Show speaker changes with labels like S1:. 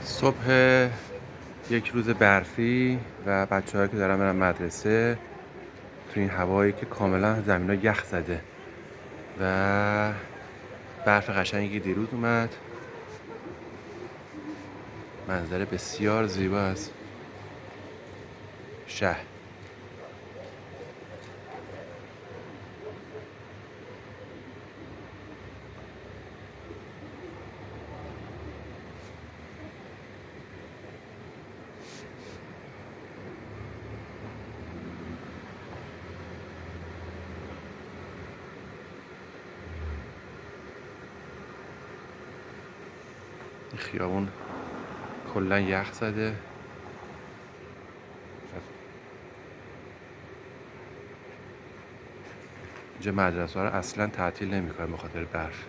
S1: صبح یک روز برفی و بچه‌ها که دارن برن مدرسه تو این هوایی که کاملا زمینا یخ زده و برف قشنگی دیروز اومد. منظره بسیار زیبا از شهر. این خیابون کلا یخ زده. اینجا مدرسه ها رو اصلا تعطیل نمی‌کنن به خاطر برف.